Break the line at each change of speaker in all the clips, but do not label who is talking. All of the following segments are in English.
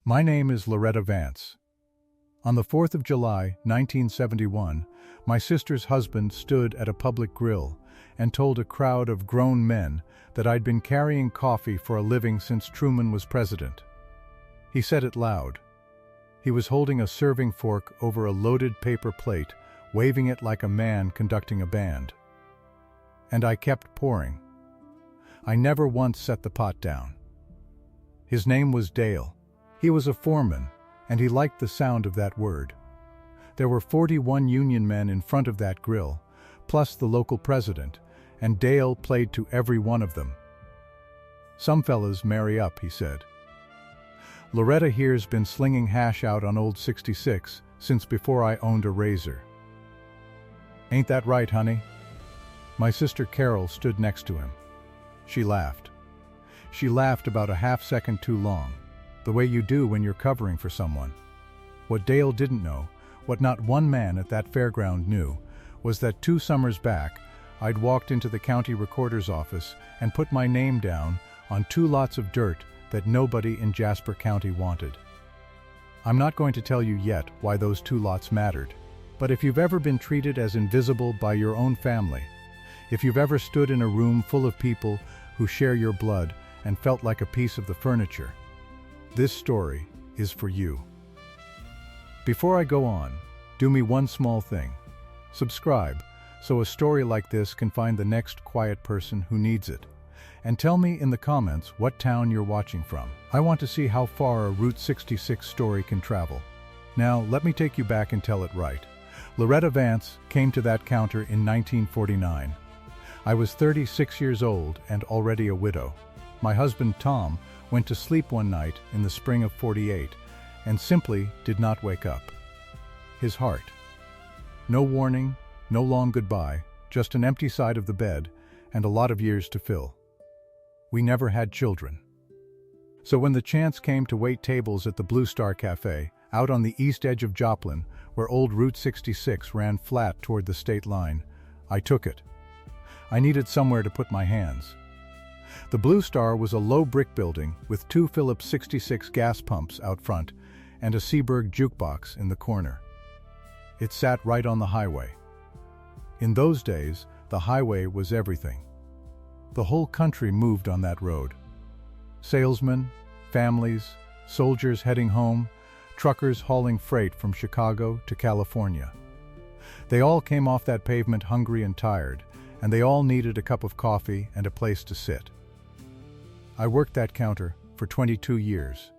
My name is Loretta Vance. On the 4th of July, 1971, my sister's husband stood at a public grill and told a crowd of grown men that I'd been carrying coffee for a living since Truman was president. He said it loud. He was holding a serving fork over a loaded paper plate, waving it like a man conducting a band. And I kept pouring. I never once set the pot down. His name was Dale. He was a foreman, and he liked the sound of that word. There were 41 union men in front of that grill, plus the local president, and Dale played to every one of them. "Some fellas marry up," he said. "Loretta here's been slinging hash out on old 66 since before I owned a razor." "Ain't that right, honey?" My sister Carol stood next to him. She laughed. She laughed about a half-second too long, the way you do when you're covering for someone. What Dale didn't know, what not one man at that fairground knew, was that 2 summers back, I'd walked into the county recorder's office and put my name down on 2 lots of dirt that nobody in Jasper County wanted. I'm not going to tell you yet why those 2 lots mattered, but if you've ever been treated as invisible by your own family, if you've ever stood in a room full of people who share your blood and felt like a piece of the furniture, this story is for you. Before I go on, do me one small thing. Subscribe, so a story like this can find the next quiet person who needs it. And tell me in the comments what town you're watching from. I want to see how far a Route 66 story can travel. Now, let me take you back and tell it right. Loretta Vance came to that counter in 1949. I was 36 years old and already a widow. My husband, Tom, went to sleep one night in the spring of '48 and simply did not wake up. His heart. No warning, no long goodbye, just an empty side of the bed and a lot of years to fill. We never had children. So when the chance came to wait tables at the Blue Star Cafe, out on the east edge of Joplin, where old Route 66 ran flat toward the state line, I took it. I needed somewhere to put my hands. The Blue Star was a low brick building with 2 Phillips 66 gas pumps out front and a Seeburg jukebox in the corner. It sat right on the highway. In those days, the highway was everything. The whole country moved on that road. Salesmen, families, soldiers heading home, truckers hauling freight from Chicago to California. They all came off that pavement hungry and tired, and they all needed a cup of coffee and a place to sit. I worked that counter for 22 years.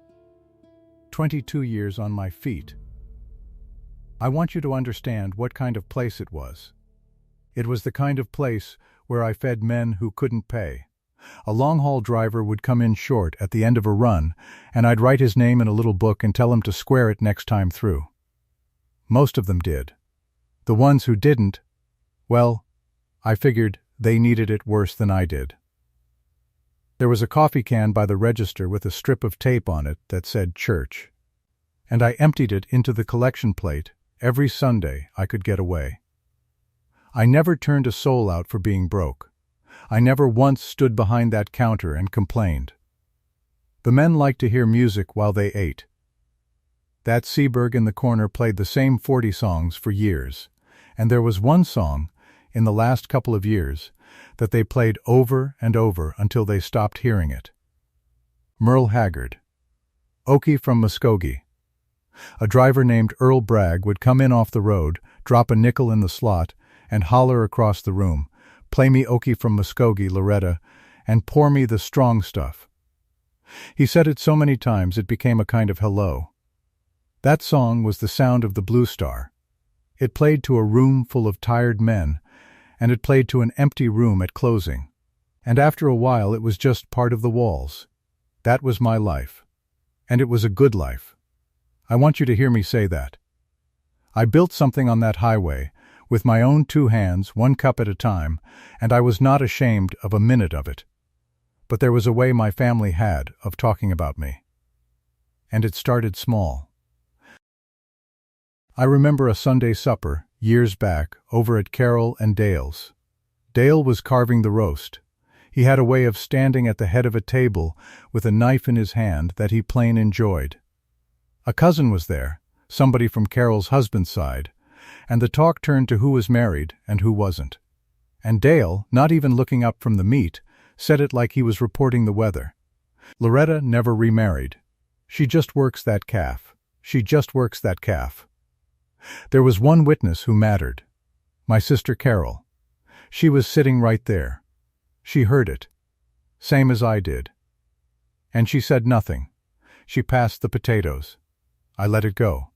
22 years on my feet. I want you to understand what kind of place it was. It was the kind of place where I fed men who couldn't pay. A long-haul driver would come in short at the end of a run, and I'd write his name in a little book and tell him to square it next time through. Most of them did. The ones who didn't, well, I figured they needed it worse than I did. There was a coffee can by the register with a strip of tape on it that said church, and I emptied it into the collection plate every Sunday I could get away. I never turned a soul out for being broke. I never once stood behind that counter and complained. The men liked to hear music while they ate. That Seeburg in the corner played the same 40 songs for years, and there was one song, in the last couple of years, that they played over and over until they stopped hearing it. Merle Haggard. Okie from Muskogee. A driver named Earl Bragg would come in off the road, drop a nickel in the slot, and holler across the room, "Play me Okie from Muskogee, Loretta, and pour me the strong stuff." He said it so many times it became a kind of hello. That song was the sound of the Blue Star. It played to a room full of tired men, and it played to an empty room at closing. And after a while it was just part of the walls. That was my life. And it was a good life. I want you to hear me say that. I built something on that highway, with my own 2 hands, 1 cup at a time, and I was not ashamed of a minute of it. But there was a way my family had of talking about me. And it started small. I remember a Sunday supper, years back, over at Carol and Dale's. Dale was carving the roast. He had a way of standing at the head of a table with a knife in his hand that he plain enjoyed. A cousin was there, somebody from Carol's husband's side, and the talk turned to who was married and who wasn't. And Dale, not even looking up from the meat, said it like he was reporting the weather. Loretta never remarried. She just works that calf. She just works that calf. There was one witness who mattered. My sister Carol. She was sitting right there. She heard it. Same as I did. And she said nothing. She passed the potatoes. I let it go.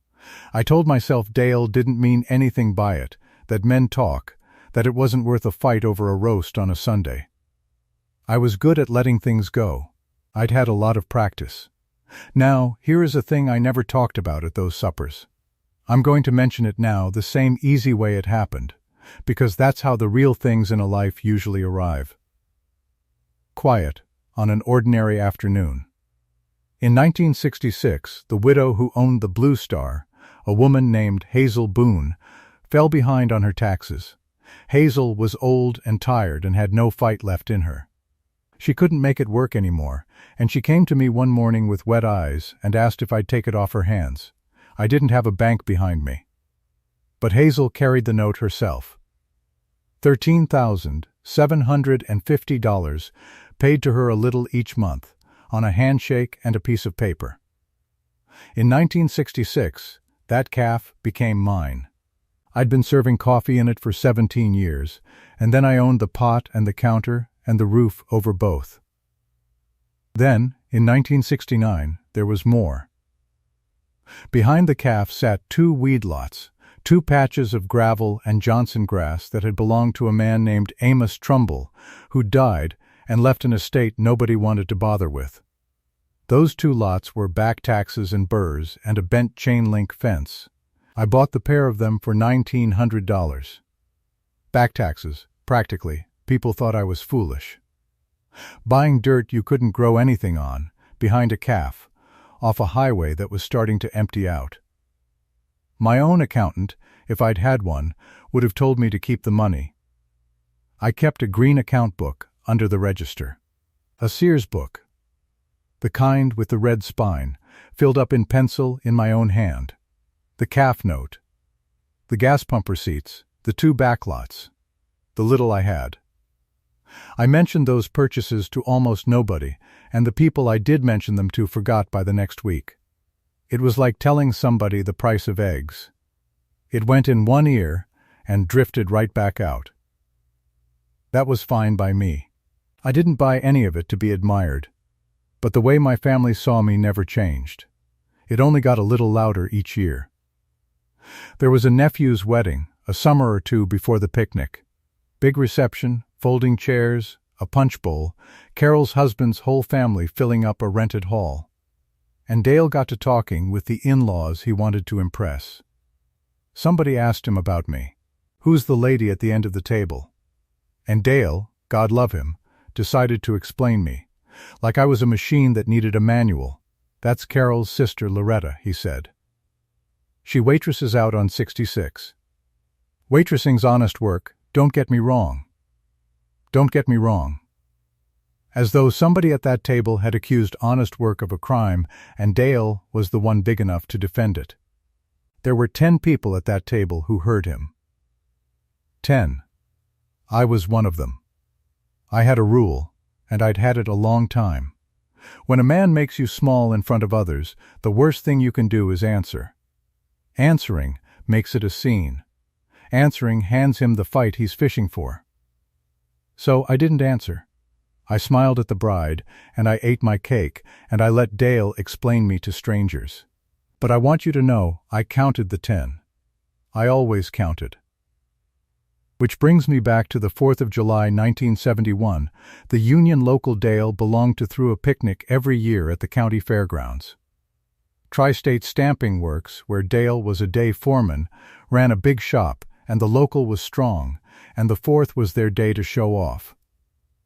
I told myself Dale didn't mean anything by it, that men talk, that it wasn't worth a fight over a roast on a Sunday. I was good at letting things go. I'd had a lot of practice. Now, here is a thing I never talked about at those suppers. I'm going to mention it now the same easy way it happened, because that's how the real things in a life usually arrive. Quiet, on an ordinary afternoon. In 1966, the widow who owned the Blue Star, a woman named Hazel Boone, fell behind on her taxes. Hazel was old and tired and had no fight left in her. She couldn't make it work anymore, and she came to me one morning with wet eyes and asked if I'd take it off her hands. I didn't have a bank behind me. But Hazel carried the note herself. $13,750 paid to her a little each month, on a handshake and a piece of paper. In 1966, that calf became mine. I'd been serving coffee in it for 17 years, and then I owned the pot and the counter and the roof over both. Then, in 1969, there was more. Behind the calf sat 2 weed lots, 2 patches of gravel and Johnson grass that had belonged to a man named Amos Trumbull, who died and left an estate nobody wanted to bother with. Those 2 lots were back taxes and burrs and a bent chain-link fence. I bought the pair of them for $1,900. Back taxes, practically. People thought I was foolish. Buying dirt you couldn't grow anything on, behind a calf, off a highway that was starting to empty out. My own accountant, if I'd had one, would have told me to keep the money. I kept a green account book under the register. A Sears book. The kind with the red spine, filled up in pencil in my own hand. The calf note. The gas pump receipts, the 2 backlots. The little I had. I mentioned those purchases to almost nobody, and the people I did mention them to forgot by the next week. It was like telling somebody the price of eggs. It went in one ear and drifted right back out. That was fine by me. I didn't buy any of it to be admired, but the way my family saw me never changed. It only got a little louder each year. There was a nephew's wedding, a summer or 2 before the picnic. Big reception, folding chairs, a punch bowl, Carol's husband's whole family filling up a rented hall. And Dale got to talking with the in-laws he wanted to impress. Somebody asked him about me. Who's the lady at the end of the table? And Dale, God love him, decided to explain me, like I was a machine that needed a manual. That's Carol's sister Loretta, he said. She waitresses out on 66. Waitressing's honest work, don't get me wrong. Don't get me wrong. As though somebody at that table had accused honest work of a crime, and Dale was the one big enough to defend it. There were 10 people at that table who heard him. 10. I was one of them. I had a rule, and I'd had it a long time. When a man makes you small in front of others, the worst thing you can do is answer. Answering makes it a scene. Answering hands him the fight he's fishing for. So I didn't answer. I smiled at the bride, and I ate my cake, and I let Dale explain me to strangers. But I want you to know, I counted the 10. I always counted. Which brings me back to the 4th of July 1971, the Union local Dale belonged to threw a picnic every year at the county fairgrounds. Tri-State Stamping Works, where Dale was a day foreman, ran a big shop, and the local was strong, and the 4th was their day to show off.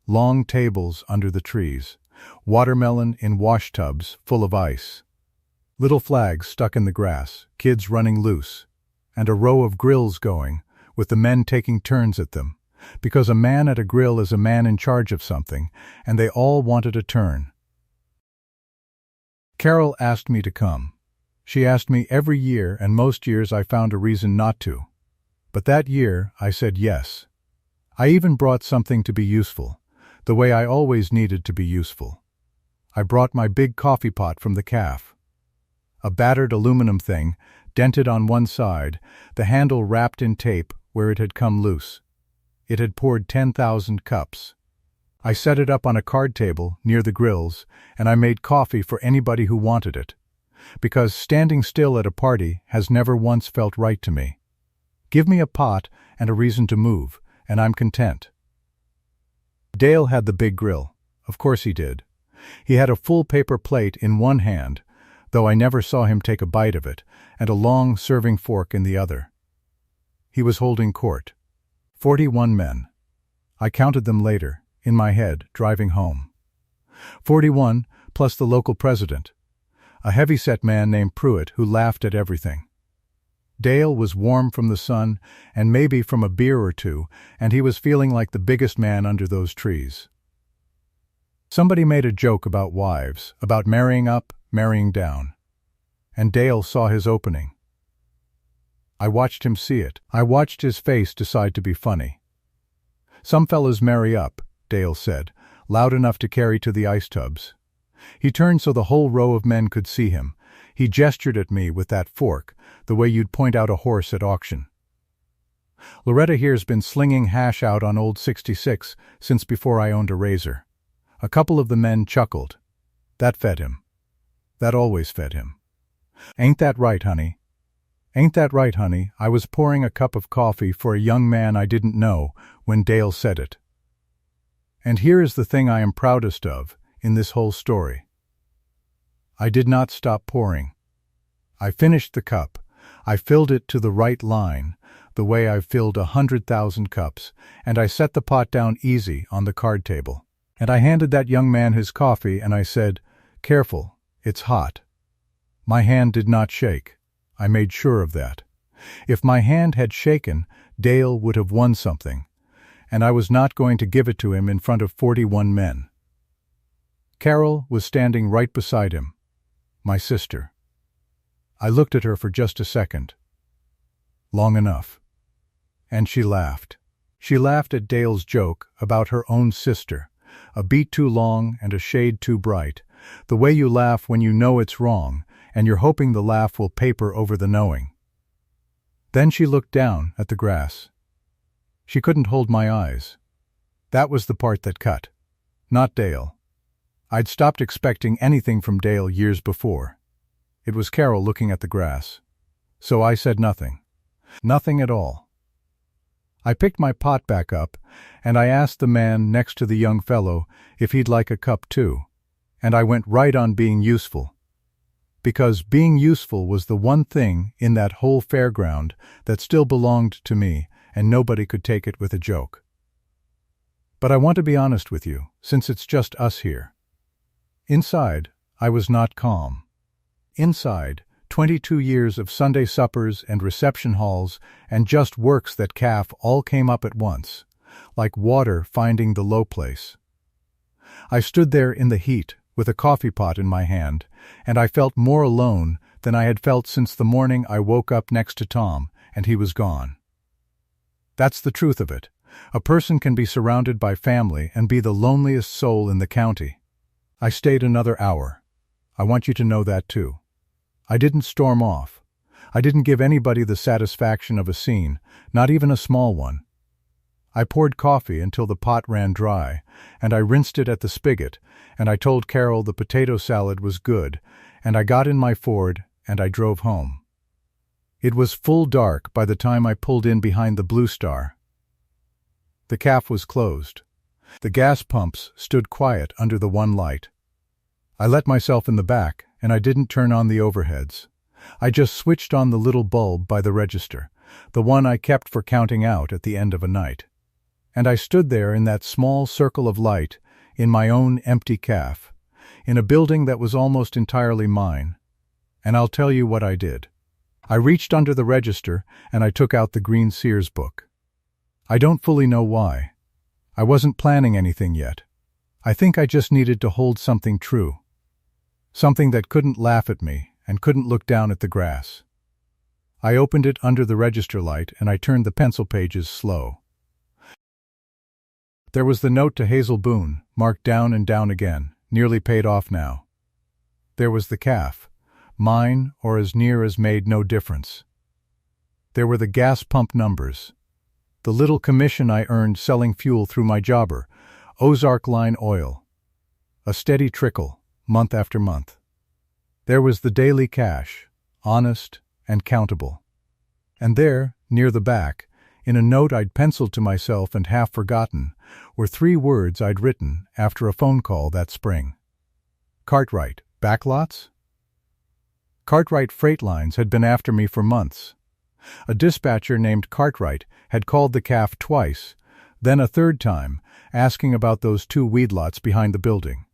Long tables under the trees, watermelon in wash tubs full of ice, little flags stuck in the grass, kids running loose, and a row of grills going, with the men taking turns at them, because a man at a grill is a man in charge of something, and they all wanted a turn. Carol asked me to come. She asked me every year, and most years I found a reason not to. But that year, I said yes. I even brought something to be useful, the way I always needed to be useful. I brought my big coffee pot from the cafe. A battered aluminum thing, dented on one side, the handle wrapped in tape where it had come loose. It had poured 10,000 cups. I set it up on a card table near the grills, and I made coffee for anybody who wanted it, because standing still at a party has never once felt right to me. Give me a pot and a reason to move, and I'm content. Dale had the big grill. Of course he did. He had a full paper plate in one hand, though I never saw him take a bite of it, and a long serving fork in the other. He was holding court. 41 men. I counted them later, in my head, driving home. 41, plus the local president, a heavy-set man named Pruitt who laughed at everything. Dale was warm from the sun and maybe from a beer or two, and he was feeling like the biggest man under those trees. Somebody made a joke about wives, about marrying up, marrying down. And Dale saw his opening. I watched him see it. I watched his face decide to be funny. "Some fellas marry up," Dale said, loud enough to carry to the ice tubs. He turned so the whole row of men could see him. He gestured at me with that fork, the way you'd point out a horse at auction. "Loretta here's been slinging hash out on old 66 since before I owned a razor." A couple of the men chuckled. That fed him. That always fed him. "Ain't that right, honey? Ain't that right, honey?" I was pouring a cup of coffee for a young man I didn't know when Dale said it. And here is the thing I am proudest of in this whole story. I did not stop pouring. I finished the cup. I filled it to the right line, the way I've filled 100,000 cups, and I set the pot down easy on the card table. And I handed that young man his coffee, and I said, "Careful, it's hot." My hand did not shake. I made sure of that. If my hand had shaken, Dale would have won something, and I was not going to give it to him in front of 41 men. Carol was standing right beside him, my sister. I looked at her for just a second. Long enough. And she laughed. She laughed at Dale's joke about her own sister, a beat too long and a shade too bright, the way you laugh when you know it's wrong, and you're hoping the laugh will paper over the knowing. Then she looked down at the grass. She couldn't hold my eyes. That was the part that cut. Not Dale. I'd stopped expecting anything from Dale years before. It was Carol looking at the grass. So I said nothing. Nothing at all. I picked my pot back up, and I asked the man next to the young fellow if he'd like a cup too, and I went right on being useful. Because being useful was the one thing in that whole fairground that still belonged to me, and nobody could take it with a joke. But I want to be honest with you, since it's just us here. Inside, I was not calm. Inside, 22 years of Sunday suppers and reception halls and just works that calf all came up at once, like water finding the low place. I stood there in the heat with a coffee pot in my hand, and I felt more alone than I had felt since the morning I woke up next to Tom and he was gone. That's the truth of it. A person can be surrounded by family and be the loneliest soul in the county. I stayed another hour. I want you to know that too. I didn't storm off. I didn't give anybody the satisfaction of a scene, not even a small one. I poured coffee until the pot ran dry, and I rinsed it at the spigot, and I told Carol the potato salad was good, and I got in my Ford, and I drove home. It was full dark by the time I pulled in behind the Blue Star. The cafe was closed. The gas pumps stood quiet under the one light. I let myself in the back, and I didn't turn on the overheads. I just switched on the little bulb by the register, the one I kept for counting out at the end of a night. And I stood there in that small circle of light, in my own empty cafe, in a building that was almost entirely mine. And I'll tell you what I did. I reached under the register, and I took out the green Sears book. I don't fully know why. I wasn't planning anything yet. I think I just needed to hold something true. Something that couldn't laugh at me and couldn't look down at the grass. I opened it under the register light and I turned the pencil pages slow. There was the note to Hazel Boone, marked down and down again, nearly paid off now. There was the calf, mine or as near as made no difference. There were the gas pump numbers, the little commission I earned selling fuel through my jobber, Ozark Line Oil. A steady trickle, month after month. There was the daily cash, honest and countable. And there, near the back, in a note I'd penciled to myself and half forgotten, were 3 words I'd written after a phone call that spring. Cartwright, backlots? Cartwright Freight Lines had been after me for months. A dispatcher named Cartwright had called the calf twice, then a third time, asking about those 2 weed lots behind the building.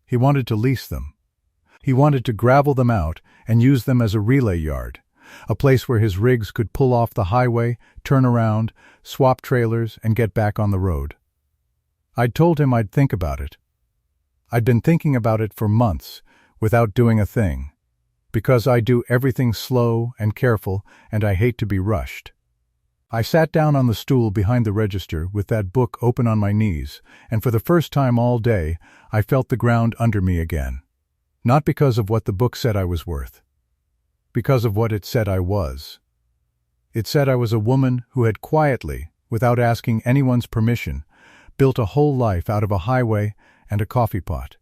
He wanted to lease them. He wanted to gravel them out and use them as a relay yard, a place where his rigs could pull off the highway, turn around, swap trailers, and get back on the road. I'd told him I'd think about it. I'd been thinking about it for months, without doing a thing, because I do everything slow and careful and I hate to be rushed. I sat down on the stool behind the register with that book open on my knees, and for the first time all day I felt the ground under me again. Not because of what the book said I was worth. Because of what it said I was. It said I was a woman who had quietly, without asking anyone's permission, built a whole life out of a highway and a coffee pot.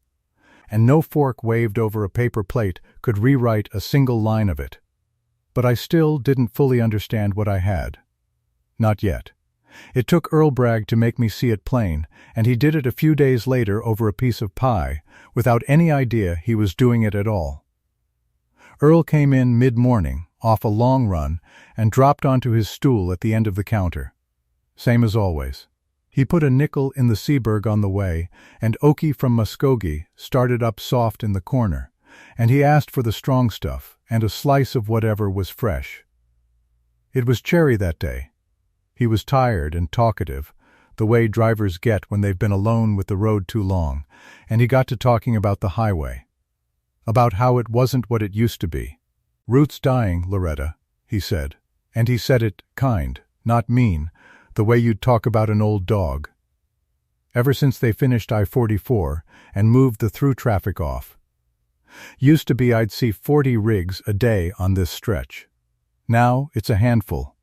And no fork waved over a paper plate could rewrite a single line of it. But I still didn't fully understand what I had. Not yet. It took Earl Bragg to make me see it plain, and he did it a few days later over a piece of pie, without any idea he was doing it at all. Earl came in mid-morning, off a long run, and dropped onto his stool at the end of the counter. Same as always. He put a nickel in the Seeburg on the way, and Okie from Muskogee started up soft in the corner, and he asked for the strong stuff and a slice of whatever was fresh. It was cherry that day. He was tired and talkative, the way drivers get when they've been alone with the road too long, and he got to talking about the highway. About how it wasn't what it used to be. "Root's dying, Loretta," he said. And he said it kind, not mean, the way you'd talk about an old dog. Ever since they finished I-44 and moved the through traffic off. Used to be I'd see 40 rigs a day on this stretch. Now it's a handful.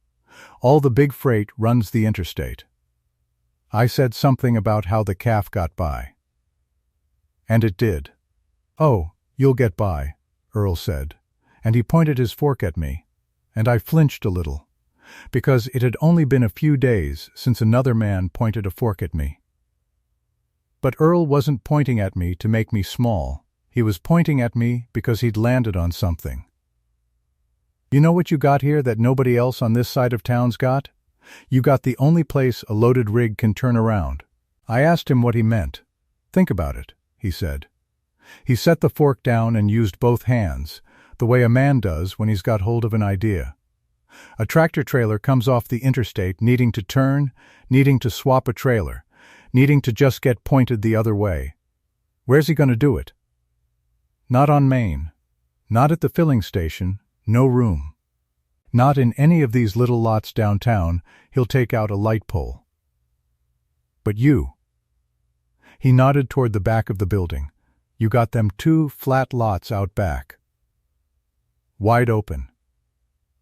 All the big freight runs the interstate. I said something about how the calf got by. And it did. "Oh, you'll get by," Earl said, and he pointed his fork at me, and I flinched a little, because it had only been a few days since another man pointed a fork at me. But Earl wasn't pointing at me to make me small. He was pointing at me because he'd landed on something. "You know what you got here that nobody else on this side of town's got? You got the only place a loaded rig can turn around." I asked him what he meant. "Think about it," he said. He set the fork down and used both hands, the way a man does when he's got hold of an idea. A tractor-trailer comes off the interstate needing to turn, needing to swap a trailer, needing to just get pointed the other way. Where's he going to do it? Not on Main. Not at the filling station. No room. Not in any of these little lots downtown. He'll take out a light pole. But you. He nodded toward the back of the building. You got them 2 flat lots out back. Wide open.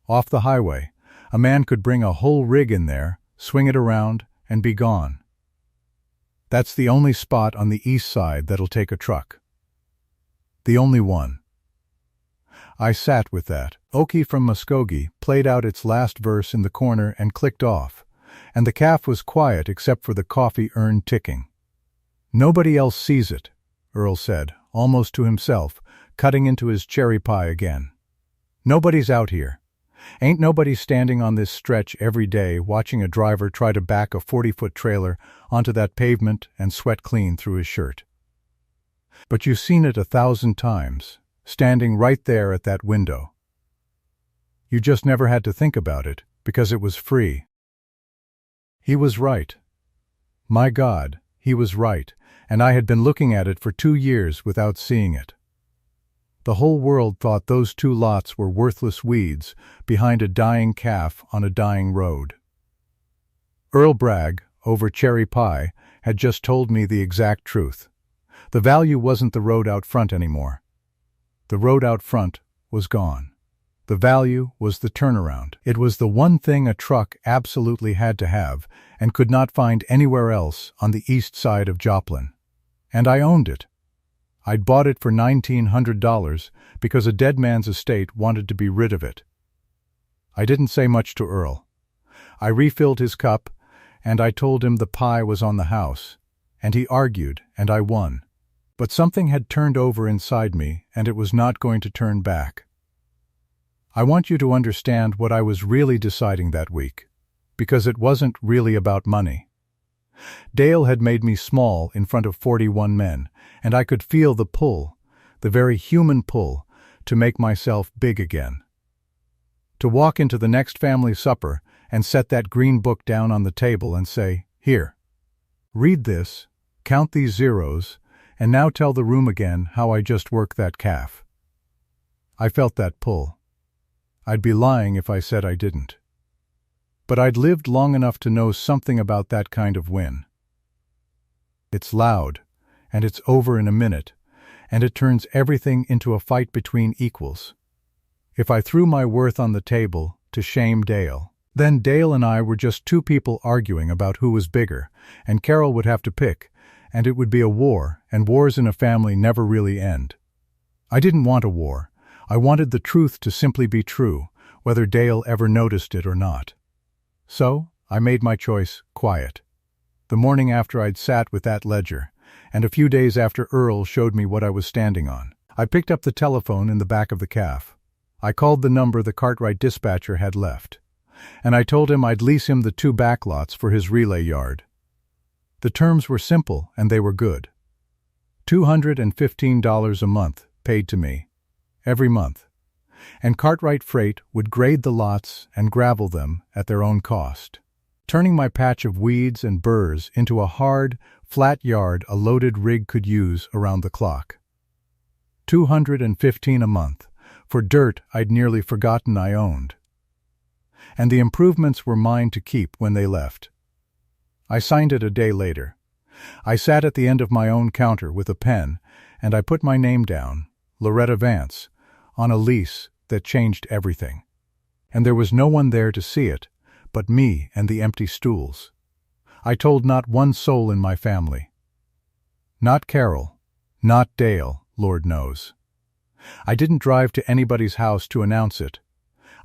Off the highway, a man could bring a whole rig in there, swing it around, and be gone. That's the only spot on the east side that'll take a truck. The only one. I sat with that. Okie from Muskogee played out its last verse in the corner and clicked off, and the calf was quiet except for the coffee urn ticking. "Nobody else sees it," Earl said, almost to himself, cutting into his cherry pie again. "Nobody's out here. Ain't nobody standing on this stretch every day watching a driver try to back a 40-foot trailer onto that pavement and sweat clean through his shirt. But you've seen it 1,000 times, standing right there at that window. You just never had to think about it, because it was free." He was right. My God, he was right, and I had been looking at it for 2 years without seeing it. The whole world thought those 2 lots were worthless weeds behind a dying calf on a dying road. Earl Bragg, over cherry pie, had just told me the exact truth. The value wasn't the road out front anymore. The road out front was gone. The value was the turnaround. It was the one thing a truck absolutely had to have and could not find anywhere else on the east side of Joplin. And I owned it. I'd bought it for $1,900 because a dead man's estate wanted to be rid of it. I didn't say much to Earl. I refilled his cup, and I told him the pie was on the house, and he argued, and I won. But something had turned over inside me, and it was not going to turn back. I want you to understand what I was really deciding that week, because it wasn't really about money. Dale had made me small in front of 41 men, and I could feel the pull, the very human pull, to make myself big again. To walk into the next family supper and set that green book down on the table and say, "Here, read this, count these zeros, and now tell the room again how I just worked that calf." I felt that pull. I'd be lying if I said I didn't. But I'd lived long enough to know something about that kind of win. It's loud, and it's over in a minute, and it turns everything into a fight between equals. If I threw my worth on the table to shame Dale, then Dale and I were just 2 people arguing about who was bigger, and Carol would have to pick, and it would be a war, and wars in a family never really end. I didn't want a war. I wanted the truth to simply be true, whether Dale ever noticed it or not. So, I made my choice quiet. The morning after I'd sat with that ledger, and a few days after Earl showed me what I was standing on, I picked up the telephone in the back of the calf. I called the number the Cartwright dispatcher had left, and I told him I'd lease him the 2 backlots for his relay yard. The terms were simple, and they were good. $215 a month paid to me, every month, and Cartwright Freight would grade the lots and gravel them at their own cost, turning my patch of weeds and burrs into a hard, flat yard a loaded rig could use around the clock. $215 a month for dirt I'd nearly forgotten I owned. And the improvements were mine to keep when they left. I signed it a day later. I sat at the end of my own counter with a pen, and I put my name down, Loretta Vance, on a lease that changed everything. And there was no one there to see it, but me and the empty stools. I told not one soul in my family. Not Carol, not Dale, Lord knows. I didn't drive to anybody's house to announce it.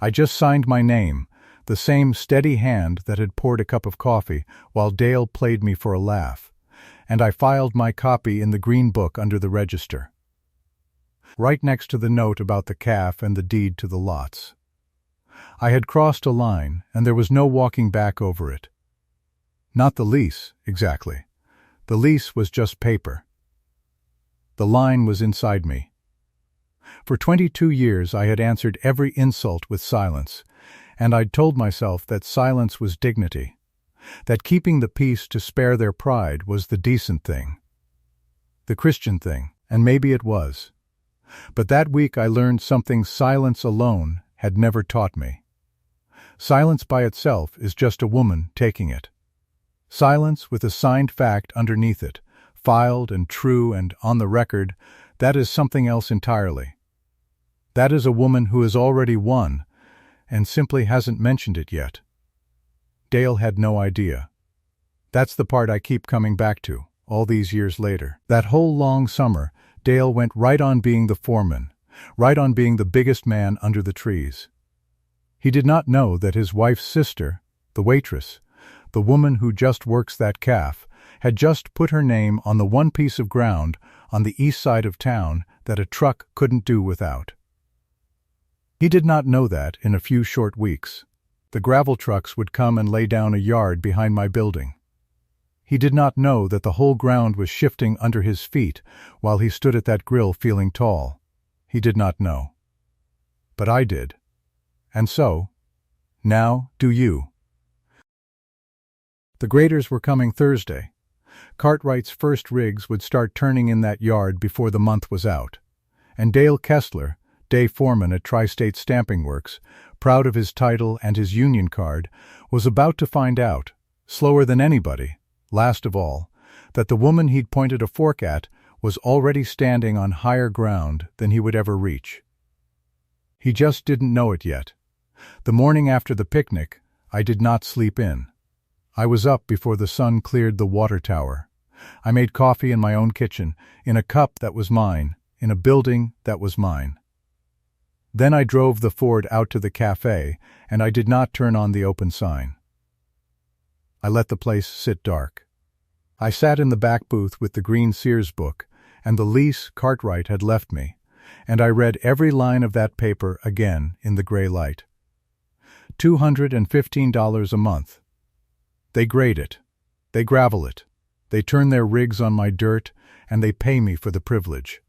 I just signed my name, the same steady hand that had poured a cup of coffee while Dale played me for a laugh, and I filed my copy in the green book under the register, right next to the note about the calf and the deed to the lots. I had crossed a line, and there was no walking back over it. Not the lease, exactly. The lease was just paper. The line was inside me. For 22 years I had answered every insult with silence, and I'd told myself that silence was dignity, that keeping the peace to spare their pride was the decent thing, the Christian thing, and maybe it was. But that week I learned something silence alone had never taught me. Silence by itself is just a woman taking it. Silence with a signed fact underneath it, filed and true and on the record, that is something else entirely. That is a woman who has already won, and simply hasn't mentioned it yet. Dale had no idea. That's the part I keep coming back to, all these years later. That whole long summer, Dale went right on being the foreman, right on being the biggest man under the trees. He did not know that his wife's sister, the waitress, the woman who just works that calf, had just put her name on the one piece of ground on the east side of town that a truck couldn't do without. He did not know that in a few short weeks, the gravel trucks would come and lay down a yard behind my building. He did not know that the whole ground was shifting under his feet while he stood at that grill feeling tall. He did not know. But I did. And so, now do you. The graders were coming Thursday. Cartwright's first rigs would start turning in that yard before the month was out. and Dale Kessler, day foreman at Tri-State Stamping Works, proud of his title and his union card, was about to find out, slower than anybody, last of all, that the woman he'd pointed a fork at was already standing on higher ground than he would ever reach. He just didn't know it yet. The morning after the picnic, I did not sleep in. I was up before the sun cleared the water tower. I made coffee in my own kitchen, in a cup that was mine, in a building that was mine. Then I drove the Ford out to the cafe, and I did not turn on the open sign. I let the place sit dark. I sat in the back booth with the green Sears book, and the lease Cartwright had left me, and I read every line of that paper again in the gray light. $215 a month. They grade it. They gravel it. They turn their rigs on my dirt, and they pay me for the privilege.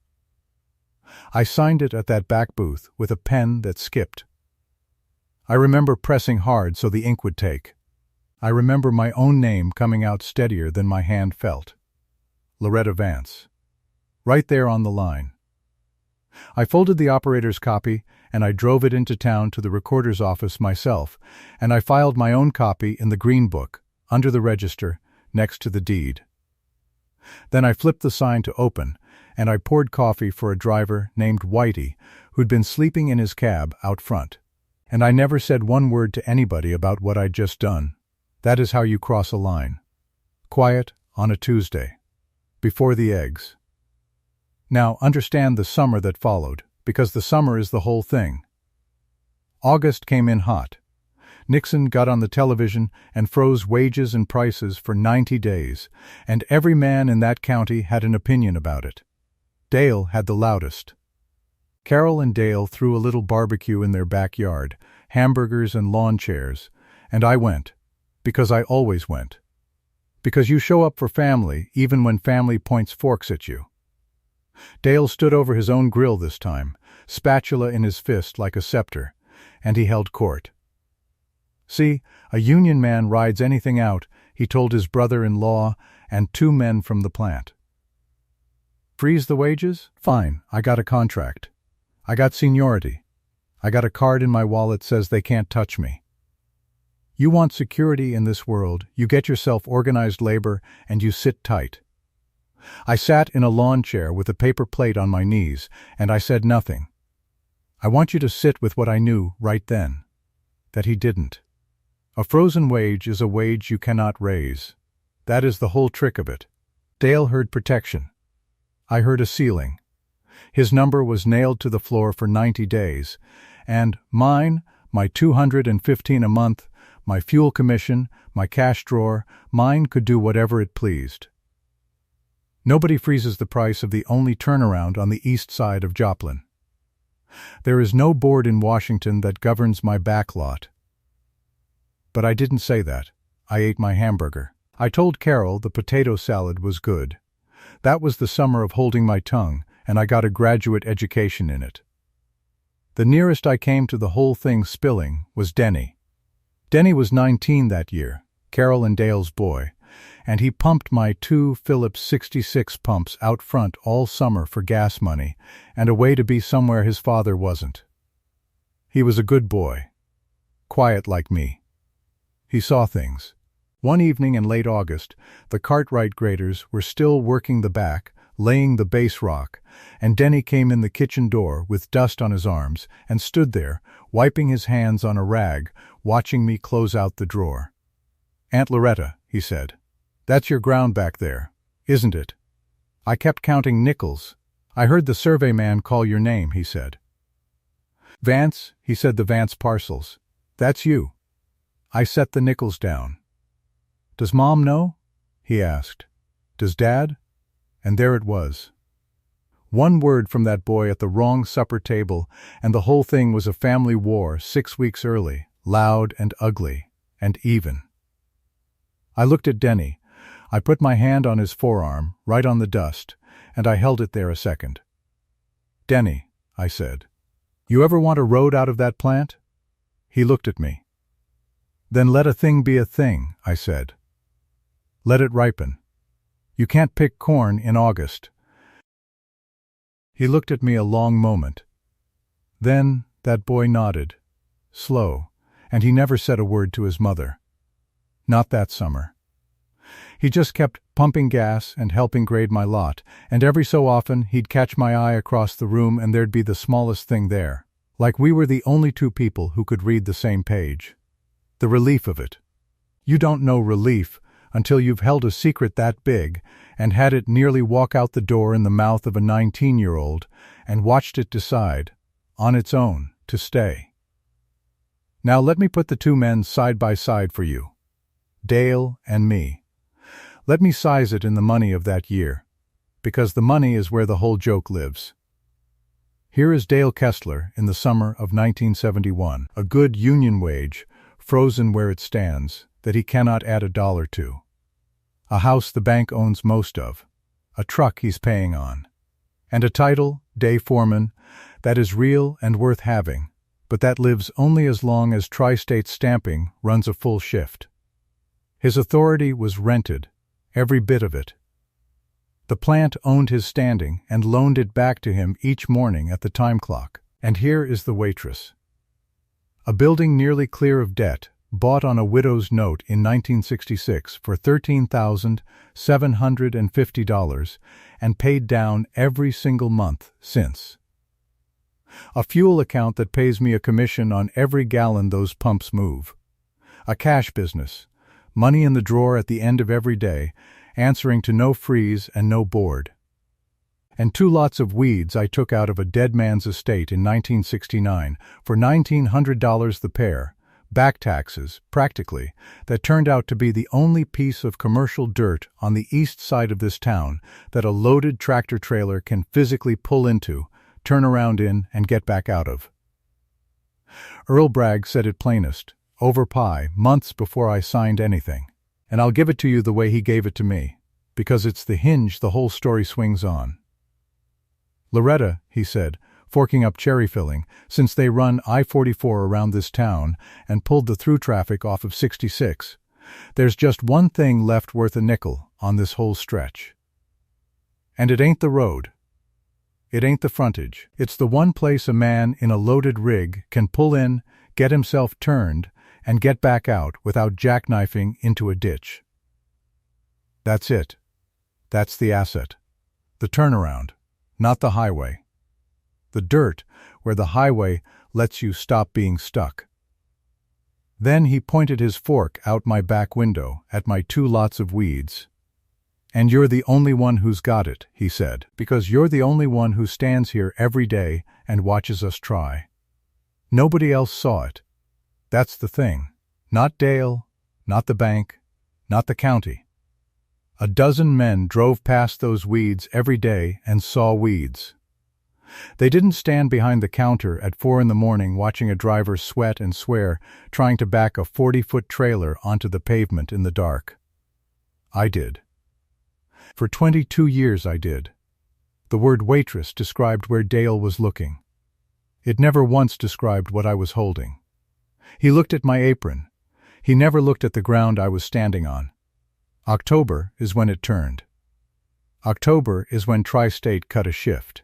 I signed it at that back booth with a pen that skipped. I remember pressing hard so the ink would take. I remember my own name coming out steadier than my hand felt. Loretta Vance. Right there on the line. I folded the operator's copy, and I drove it into town to the recorder's office myself, and I filed my own copy in the green book, under the register, next to the deed. Then I flipped the sign to open, and I poured coffee for a driver named Whitey, who'd been sleeping in his cab out front. And I never said one word to anybody about what I'd just done. That is how you cross a line. Quiet on a Tuesday. Before the eggs. Now understand the summer that followed, because the summer is the whole thing. August came in hot. Nixon got on the television and froze wages and prices for 90 days, and every man in that county had an opinion about it. Dale had the loudest. Carol and Dale threw a little barbecue in their backyard, hamburgers and lawn chairs, and I went, because I always went. Because you show up for family even when family points forks at you. Dale stood over his own grill this time, spatula in his fist like a scepter, and he held court. See, a union man rides anything out, he told his brother-in-law and 2 men from the plant. Freeze the wages? Fine, I got a contract. I got seniority. I got a card in my wallet says they can't touch me. You want security in this world, you get yourself organized labor, and you sit tight. I sat in a lawn chair with a paper plate on my knees, and I said nothing. I want you to sit with what I knew right then. That he didn't. A frozen wage is a wage you cannot raise. That is the whole trick of it. Dale heard protection. I heard a ceiling. His number was nailed to the floor for 90 days, and mine, my $215 a month, my fuel commission, my cash drawer, mine could do whatever it pleased. Nobody freezes the price of the only turnaround on the east side of Joplin. There is no board in Washington that governs my back lot. But I didn't say that. I ate my hamburger. I told Carol the potato salad was good. That was the summer of holding my tongue, and I got a graduate education in it. The nearest I came to the whole thing spilling was Denny. Denny was 19 that year, Carol and Dale's boy, and he pumped my 2 Phillips 66 pumps out front all summer for gas money and a way to be somewhere his father wasn't. He was a good boy. Quiet like me. He saw things. One evening in late August, the Cartwright graders were still working the back, laying the base rock, and Denny came in the kitchen door with dust on his arms and stood there, wiping his hands on a rag, watching me close out the drawer. "Aunt Loretta," he said, "that's your ground back there, isn't it?" I kept counting nickels. "I heard the survey man call your name," he said. "Vance," he said, "the Vance parcels. That's you." I set the nickels down. "Does Mom know?" he asked. "Does Dad?" And there it was. One word from that boy at the wrong supper table, and the whole thing was a family war 6 weeks early, loud and ugly, and even. I looked at Denny. I put my hand on his forearm, right on the dust, and I held it there a second. "Denny," I said, "you ever want a road out of that plant?" He looked at me. "Then let a thing be a thing," I said. "Let it ripen. You can't pick corn in August. He looked at me a long moment. Then that boy nodded, slow, and he never said a word to his mother. Not that summer. He just kept pumping gas and helping grade my lot, and every so often he'd catch my eye across the room and there'd be the smallest thing there, like we were the only two people who could read the same page. The relief of it. You don't know relief until you've held a secret that big and had it nearly walk out the door in the mouth of a 19-year-old and watched it decide, on its own, to stay. Now let me put the two men side by side for you. Dale and me. Let me size it in the money of that year, because the money is where the whole joke lives. Here is Dale Kessler in the summer of 1971, a good union wage, frozen where it stands, that he cannot add a dollar to. A house the bank owns most of, a truck he's paying on, and a title, day foreman, that is real and worth having, but that lives only as long as Tri-State Stamping runs a full shift. His authority was rented, every bit of it. The plant owned his standing and loaned it back to him each morning at the time clock. And here is the waitress. A building nearly clear of debt, bought on a widow's note in 1966 for $13,750 and paid down every single month since. A fuel account that pays me a commission on every gallon those pumps move. A cash business, money in the drawer at the end of every day, answering to no freeze and no board. And 2 lots of weeds I took out of a dead man's estate in 1969 for $1,900 the pair, back taxes, practically, that turned out to be the only piece of commercial dirt on the east side of this town that a loaded tractor trailer can physically pull into, turn around in, and get back out of. Earl Bragg said it plainest, over pie, months before I signed anything. And I'll give it to you the way he gave it to me, because it's the hinge the whole story swings on. Loretta, he said, forking up cherry filling, since they run I-44 around this town and pulled the through traffic off of 66, there's just one thing left worth a nickel on this whole stretch. And it ain't the road. It ain't the frontage. It's the one place a man in a loaded rig can pull in, get himself turned, and get back out without jackknifing into a ditch. That's it. That's the asset. The turnaround, not the highway. The dirt where the highway lets you stop being stuck. Then he pointed his fork out my back window at my 2 lots of weeds. And you're the only one who's got it, he said, because you're the only one who stands here every day and watches us try. Nobody else saw it. That's the thing. Not Dale, not the bank, not the county. A dozen men drove past those weeds every day and saw weeds. They didn't stand behind the counter at 4 a.m. watching a driver sweat and swear, trying to back a 40-foot trailer onto the pavement in the dark. I did. For 22 years I did. The word waitress described where Dale was looking. It never once described what I was holding. He looked at my apron. He never looked at the ground I was standing on. October is when it turned. October is when Tri-State cut a shift.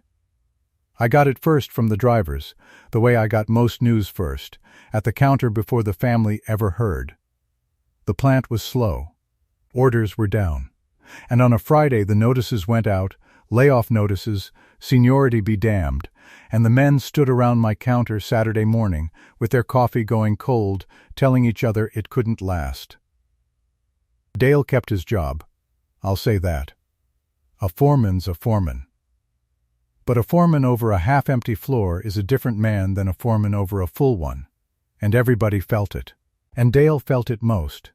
I got it first from the drivers, the way I got most news first, at the counter before the family ever heard. The plant was slow. Orders were down. And on a Friday the notices went out, layoff notices, seniority be damned, and the men stood around my counter Saturday morning, with their coffee going cold, telling each other it couldn't last. Dale kept his job. I'll say that. A foreman's a foreman. But a foreman over a half-empty floor is a different man than a foreman over a full one, and everybody felt it. And Dale felt it most.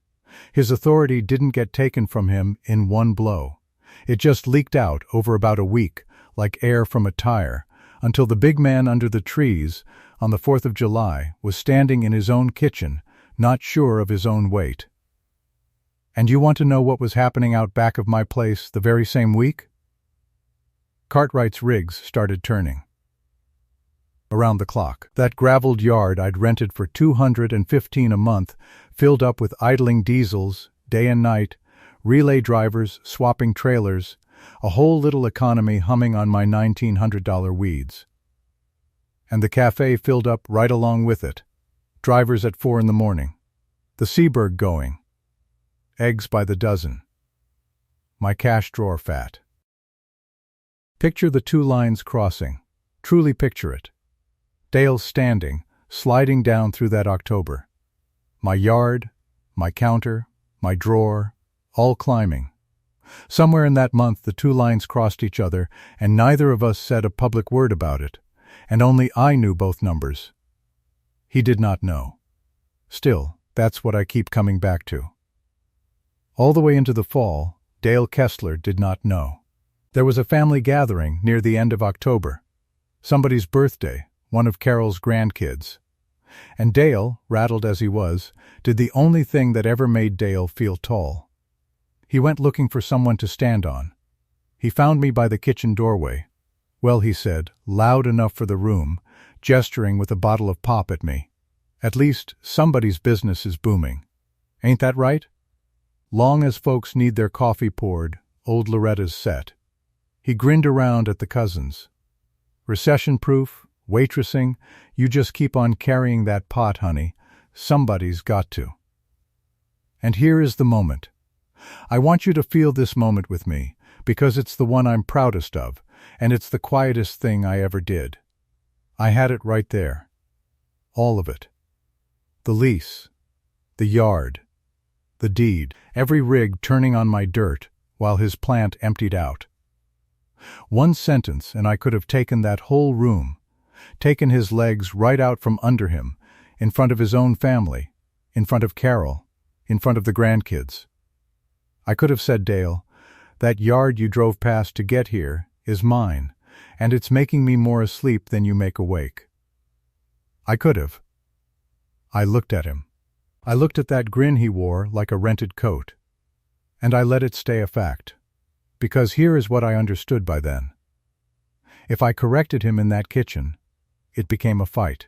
His authority didn't get taken from him in one blow. It just leaked out over about a week, like air from a tire, until the big man under the trees, on the 4th of July, was standing in his own kitchen, not sure of his own weight. And you want to know what was happening out back of my place the very same week? Cartwright's rigs started turning. Around the clock. That graveled yard I'd rented for $215 a month filled up with idling diesels, day and night, relay drivers swapping trailers, a whole little economy humming on my $1,900 weeds. And the cafe filled up right along with it. Drivers at 4 in the morning. The Seeburg going. Eggs by the dozen. My cash drawer fat. Picture the two lines crossing. Truly picture it. Dale standing, sliding down through that October. My yard, my counter, my drawer, all climbing. Somewhere in that month the two lines crossed each other, and neither of us said a public word about it, and only I knew both numbers. He did not know. Still, that's what I keep coming back to. All the way into the fall, Dale Kessler did not know. There was a family gathering near the end of October. Somebody's birthday, one of Carol's grandkids. And Dale, rattled as he was, did the only thing that ever made Dale feel tall. He went looking for someone to stand on. He found me by the kitchen doorway. Well, he said, loud enough for the room, gesturing with a bottle of pop at me. At least, somebody's business is booming. Ain't that right? Long as folks need their coffee poured, old Loretta's set. He grinned around at the cousins. Recession-proof, waitressing, you just keep on carrying that pot, honey. Somebody's got to. And here is the moment. I want you to feel this moment with me, because it's the one I'm proudest of, and it's the quietest thing I ever did. I had it right there. All of it. The lease, the yard, the deed, every rig turning on my dirt while his plant emptied out. One sentence and I could have taken that whole room, taken his legs right out from under him, in front of his own family, in front of Carol, in front of the grandkids. I could have said, Dale, that yard you drove past to get here is mine, and it's making me more asleep than you make awake. I could have. I looked at him. I looked at that grin he wore like a rented coat. And I let it stay a fact. Because here is what I understood by then. If I corrected him in that kitchen, it became a fight.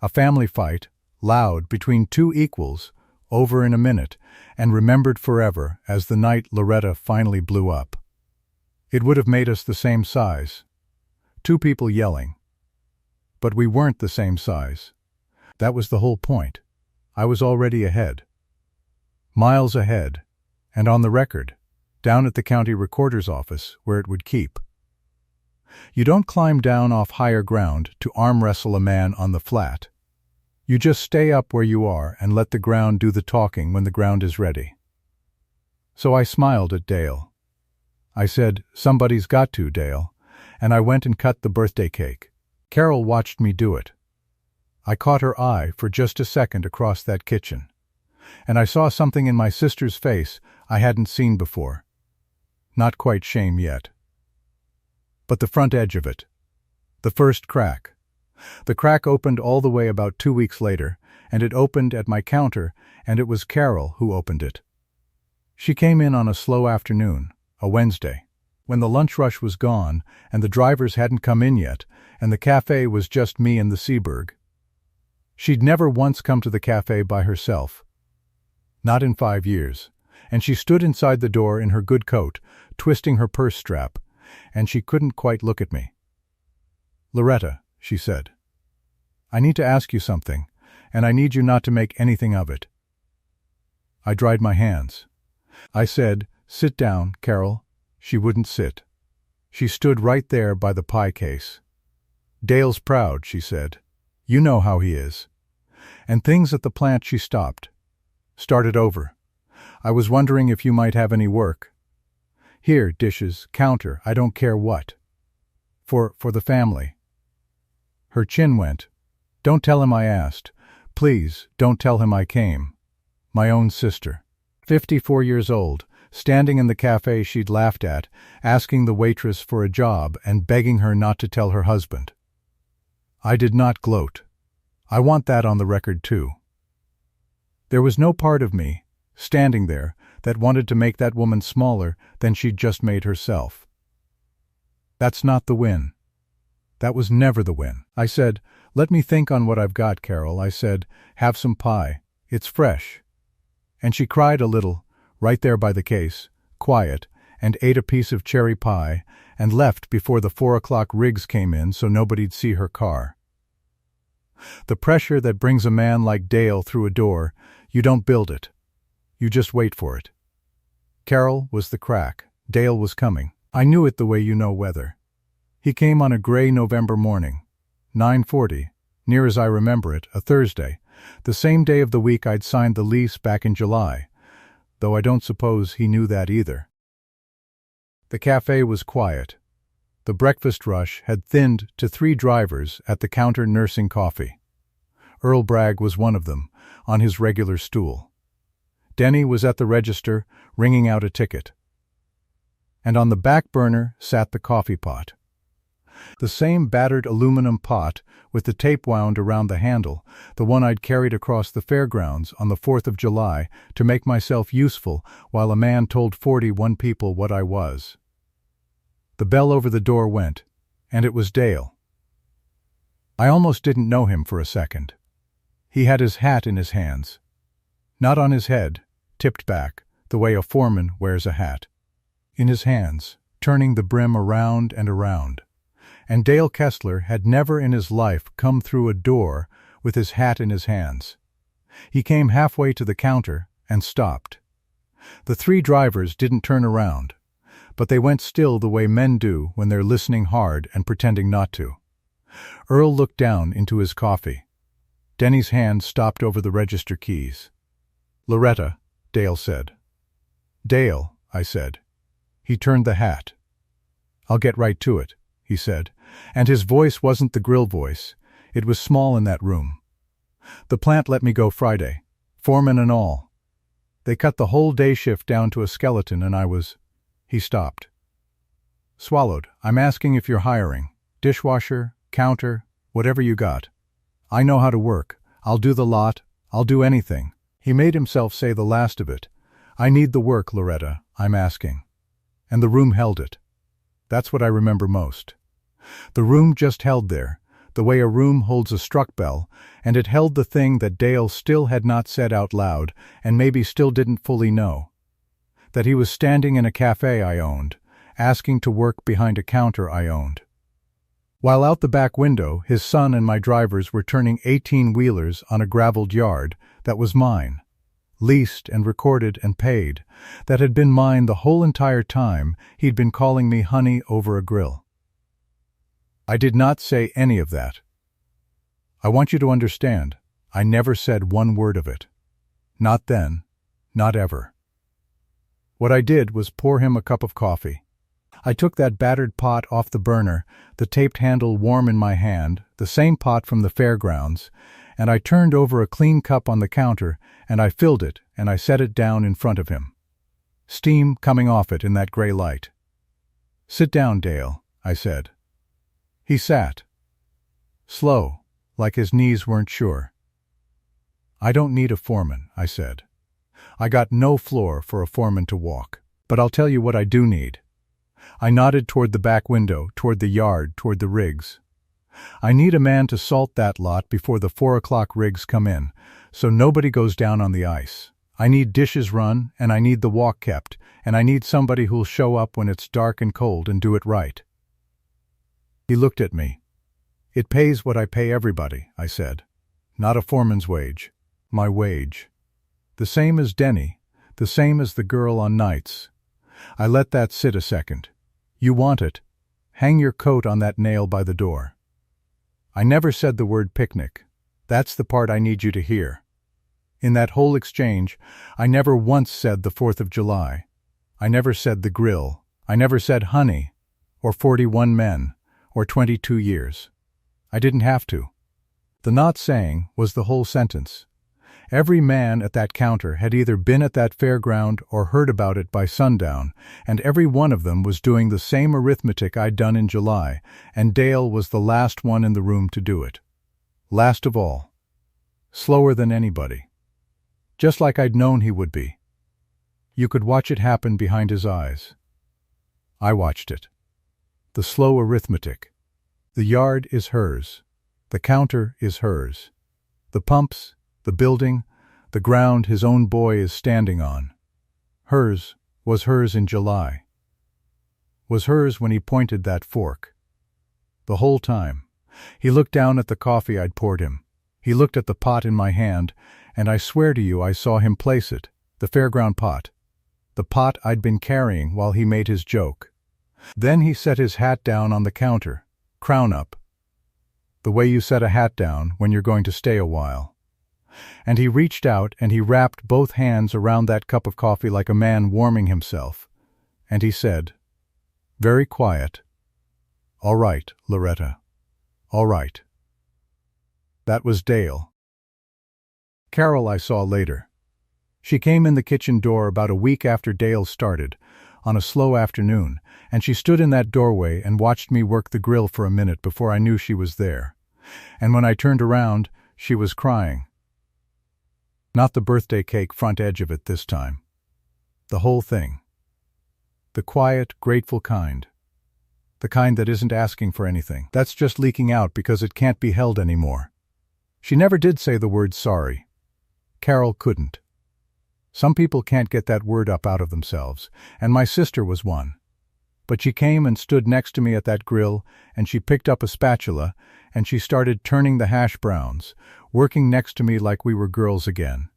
A family fight, loud, between two equals, over in a minute, and remembered forever as the night Loretta finally blew up. It would have made us the same size. Two people yelling. But we weren't the same size. That was the whole point. I was already ahead. Miles ahead, and on the record, down at the county recorder's office where it would keep. You don't climb down off higher ground to arm wrestle a man on the flat. You just stay up where you are and let the ground do the talking when the ground is ready. So I smiled at Dale. I said, somebody's got to, Dale, and I went and cut the birthday cake. Carol watched me do it. I caught her eye for just a second across that kitchen, and I saw something in my sister's face I hadn't seen before. Not quite shame yet. But the front edge of it. The first crack. The crack opened all the way about 2 weeks later, and it opened at my counter, and it was Carol who opened it. She came in on a slow afternoon, a Wednesday, when the lunch rush was gone and the drivers hadn't come in yet, and the cafe was just me and the Seeburg. She'd never once come to the cafe by herself. Not in 5 years. And she stood inside the door in her good coat, twisting her purse strap, and she couldn't quite look at me. Loretta, she said, I need to ask you something, and I need you not to make anything of it. I dried my hands. I said, sit down, Carol. She wouldn't sit. She stood right there by the pie case. Dale's proud, she said. You know how he is. And things at the plant she stopped. Started over. I was wondering if you might have any work. Here, dishes, counter, I don't care what. For the family. Her chin went. Don't tell him I asked. Please, don't tell him I came. My own sister. 54 years old, standing in the cafe she'd laughed at, asking the waitress for a job and begging her not to tell her husband. I did not gloat. I want that on the record too. There was no part of me, standing there, that wanted to make that woman smaller than she'd just made herself. That's not the win. That was never the win. I said, let me think on what I've got, Carol. I said, have some pie. It's fresh. And she cried a little, right there by the case, quiet, and ate a piece of cherry pie and left before the 4 o'clock rigs came in so nobody'd see her car. The pressure that brings a man like Dale through a door, you don't build it. You just wait for it. Carol was the crack. Dale was coming. I knew it the way you know weather. He came on a gray November morning, 9:40, near as I remember it, a Thursday, the same day of the week I'd signed the lease back in July, though I don't suppose he knew that either. The cafe was quiet. The breakfast rush had thinned to 3 drivers at the counter nursing coffee. Earl Bragg was one of them, on his regular stool. Denny was at the register, ringing out a ticket. And on the back burner sat the coffee pot. The same battered aluminum pot with the tape wound around the handle, the one I'd carried across the fairgrounds on the 4th of July to make myself useful while a man told 41 people what I was. The bell over the door went, and it was Dale. I almost didn't know him for a second. He had his hat in his hands. Not on his head, tipped back, the way a foreman wears a hat. In his hands, turning the brim around and around. And Dale Kessler had never in his life come through a door with his hat in his hands. He came halfway to the counter and stopped. The 3 drivers didn't turn around, but they went still the way men do when they're listening hard and pretending not to. Earl looked down into his coffee. Denny's hand stopped over the register keys. "Loretta," Dale said. "Dale," I said. He turned the hat. "I'll get right to it," he said, and his voice wasn't the grill voice. It was small in that room. "The plant let me go Friday, foreman and all. They cut the whole day shift down to a skeleton and I was—" He stopped. "Swallowed. I'm asking if you're hiring. Dishwasher, counter, whatever you got. I know how to work. I'll do the lot. I'll do anything." He made himself say the last of it. "I need the work, Loretta. I'm asking." And the room held it. That's what I remember most. The room just held there, the way a room holds a struck bell, and it held the thing that Dale still had not said out loud and maybe still didn't fully know. That he was standing in a cafe I owned, asking to work behind a counter I owned. While out the back window, his son and my drivers were turning 18-wheelers on a graveled yard that was mine. Leased and recorded and paid, that had been mine the whole entire time he'd been calling me honey over a grill. I did not say any of that. I want you to understand, I never said one word of it. Not then, not ever. What I did was pour him a cup of coffee. I took that battered pot off the burner, the taped handle warm in my hand, the same pot from the fairgrounds, and I turned over a clean cup on the counter, and I filled it, and I set it down in front of him. Steam coming off it in that gray light. "Sit down, Dale," I said. He sat. Slow, like his knees weren't sure. "I don't need a foreman," I said. "I got no floor for a foreman to walk. But I'll tell you what I do need." I nodded toward the back window, toward the yard, toward the rigs. "I need a man to salt that lot before the 4 o'clock rigs come in, so nobody goes down on the ice. I need dishes run, and I need the walk kept, and I need somebody who'll show up when it's dark and cold and do it right." He looked at me. "It pays what I pay everybody," I said. "Not a foreman's wage. My wage. The same as Denny, the same as the girl on nights." I let that sit a second. "You want it? Hang your coat on that nail by the door." I never said the word picnic. That's the part I need you to hear. In that whole exchange, I never once said the 4th of July. I never said the grill. I never said honey, or 41 men, or 22 years. I didn't have to. The not saying was the whole sentence. Every man at that counter had either been at that fairground or heard about it by sundown, and every one of them was doing the same arithmetic I'd done in July, and Dale was the last one in the room to do it. Last of all. Slower than anybody. Just like I'd known he would be. You could watch it happen behind his eyes. I watched it. The slow arithmetic. The yard is hers. The counter is hers. The pumps, the building, the ground his own boy is standing on. Hers was hers in July. was hers when he pointed that fork. The whole time. He looked down at the coffee I'd poured him. He looked at the pot in my hand, and I swear to you I saw him place it, the fairground pot. The pot I'd been carrying while he made his joke. Then he set his hat down on the counter, crown up. The way you set a hat down when you're going to stay a while. And he reached out and he wrapped both hands around that cup of coffee like a man warming himself. And he said, very quiet, "All right, Loretta. All right." That was Dale. Carol I saw later. She came in the kitchen door about a week after Dale started, on a slow afternoon, and she stood in that doorway and watched me work the grill for a minute before I knew she was there. And when I turned around, she was crying. Not the birthday cake front edge of it this time. The whole thing. The quiet, grateful kind. The kind that isn't asking for anything. That's just leaking out because it can't be held anymore. She never did say the word sorry. Carol couldn't. Some people can't get that word up out of themselves, and my sister was one. But she came and stood next to me at that grill, and she picked up a spatula, and she started turning the hash browns, working next to me like we were girls again.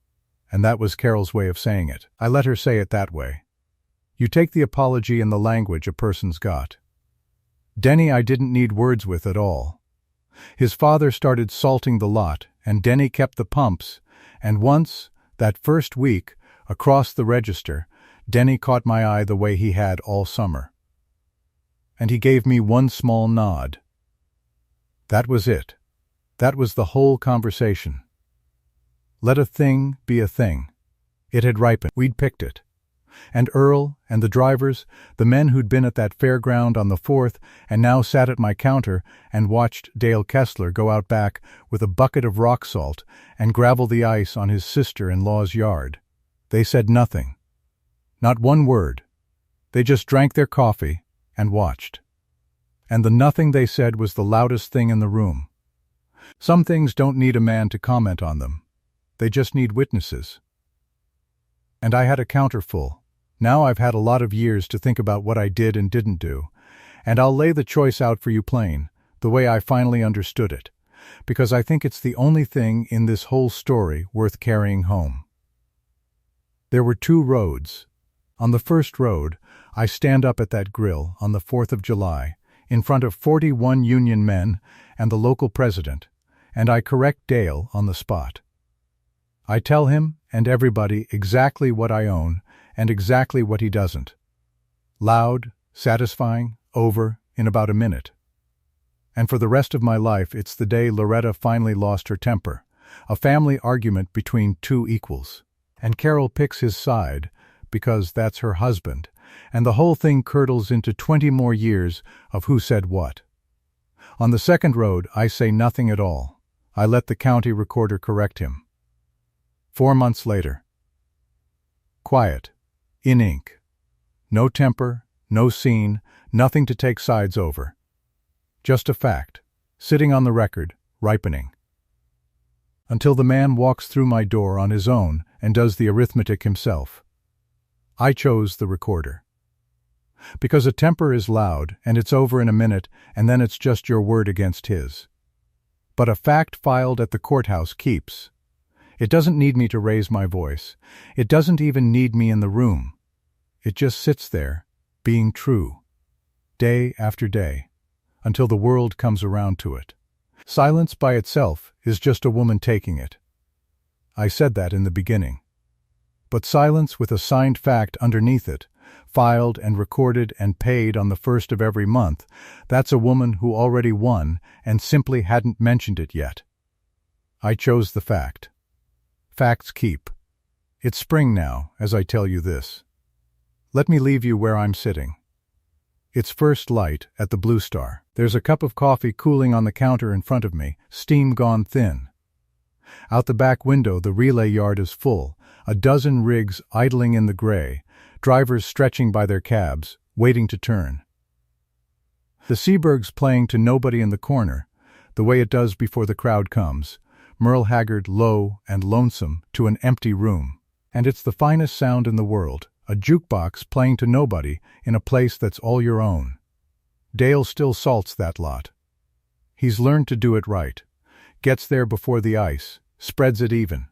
And that was Carol's way of saying it. I let her say it that way. You take the apology and the language a person's got. Denny I didn't need words with at all. His father started salting the lot, and Denny kept the pumps, and once, that first week, across the register, Denny caught my eye the way he had all summer. And he gave me one small nod. That was it. That was the whole conversation. Let a thing be a thing. It had ripened. We'd picked it. And Earl, and the drivers, the men who'd been at that fairground on the 4th and now sat at my counter and watched Dale Kessler go out back with a bucket of rock salt and gravel the ice on his sister-in-law's yard. They said nothing. Not one word. They just drank their coffee and watched. And the nothing they said was the loudest thing in the room. Some things don't need a man to comment on them. They just need witnesses. And I had a counter full. Now I've had a lot of years to think about what I did and didn't do, and I'll lay the choice out for you plain, the way I finally understood it, because I think it's the only thing in this whole story worth carrying home. There were 2 roads. On the first road, I stand up at that grill on the 4th of July, in front of 41 union men and the local president, and I correct Dale on the spot. I tell him and everybody exactly what I own and exactly what he doesn't. Loud, satisfying, over, in about a minute. And for the rest of my life, it's the day Loretta finally lost her temper, a family argument between 2 equals. And Carol picks his side, because that's her husband, and the whole thing curdles into 20 more years of who said what. On the second road, I say nothing at all. I let the county recorder correct him. 4 months later. Quiet. In ink. No temper, no scene, nothing to take sides over. Just a fact, sitting on the record, ripening. Until the man walks through my door on his own and does the arithmetic himself. I chose the recorder. Because a temper is loud, and it's over in a minute, and then it's just your word against his. But a fact filed at the courthouse keeps. It doesn't need me to raise my voice. It doesn't even need me in the room. It just sits there, being true, day after day, until the world comes around to it. Silence by itself is just a woman taking it. I said that in the beginning. But silence with a signed fact underneath it, filed and recorded and paid on the 1st of every month, that's a woman who already won and simply hadn't mentioned it yet. I chose the fact. Facts keep. It's spring now, as I tell you this. Let me leave you where I'm sitting. It's first light at the Blue Star. There's a cup of coffee cooling on the counter in front of me, steam gone thin. Out the back window, the relay yard is full, a dozen rigs idling in the gray, drivers stretching by their cabs, waiting to turn. The Seeburg's playing to nobody in the corner, the way it does before the crowd comes, Merle Haggard low and lonesome to an empty room. And it's the finest sound in the world, a jukebox playing to nobody in a place that's all your own. Dale still salts that lot. He's learned to do it right. Gets there before the ice, spreads it even.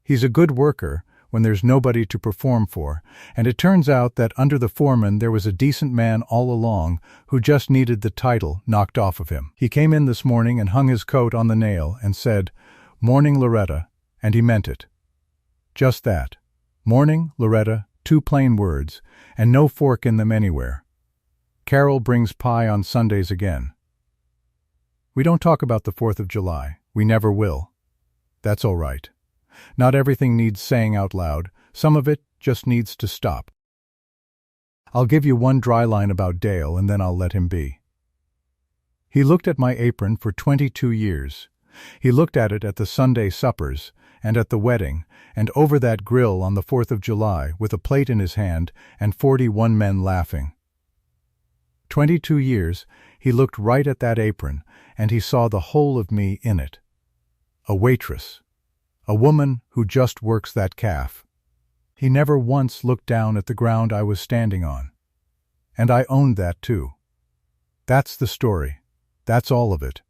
He's a good worker when there's nobody to perform for, and it turns out that under the foreman there was a decent man all along who just needed the title knocked off of him. He came in this morning and hung his coat on the nail and said, "Morning, Loretta," and he meant it. Just that. Morning, Loretta, 2 plain words, and no fork in them anywhere. Carol brings pie on Sundays again. We don't talk about the 4th of July. We never will. That's all right. Not everything needs saying out loud. Some of it just needs to stop. I'll give you one dry line about Dale, and then I'll let him be. He looked at my apron for 22 years. He looked at it at the Sunday suppers, and at the wedding, and over that grill on the 4th of July with a plate in his hand and 41 men laughing. 22 years, he looked right at that apron, and he saw the whole of me in it. A waitress. A woman who just works that calf. He never once looked down at the ground I was standing on. And I owned that too. That's the story. That's all of it.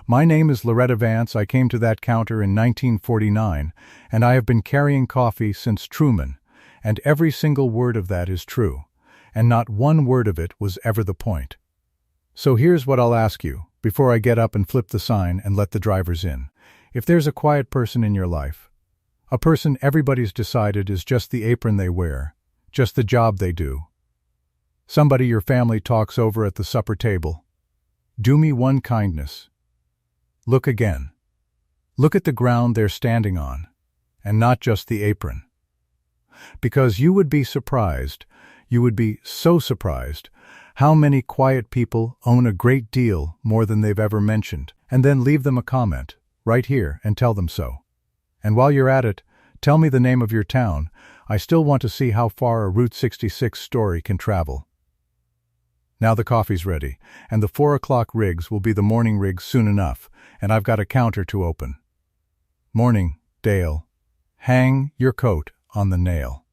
My name is Loretta Vance. I came to that counter in 1949, and I have been carrying coffee since Truman, and every single word of that is true, and not one word of it was ever the point. So here's what I'll ask you, before I get up and flip the sign and let the drivers in. If there's a quiet person in your life, a person everybody's decided is just the apron they wear, just the job they do, somebody your family talks over at the supper table, do me one kindness. Look again. Look at the ground they're standing on, and not just the apron. Because you would be surprised, you would be so surprised, how many quiet people own a great deal more than they've ever mentioned, and then leave them a comment, right here, and tell them so. And while you're at it, tell me the name of your town. I still want to see how far a Route 66 story can travel. Now the coffee's ready, and the 4 o'clock rigs will be the morning rigs soon enough, and I've got a counter to open. Morning, Dale. Hang your coat on the nail.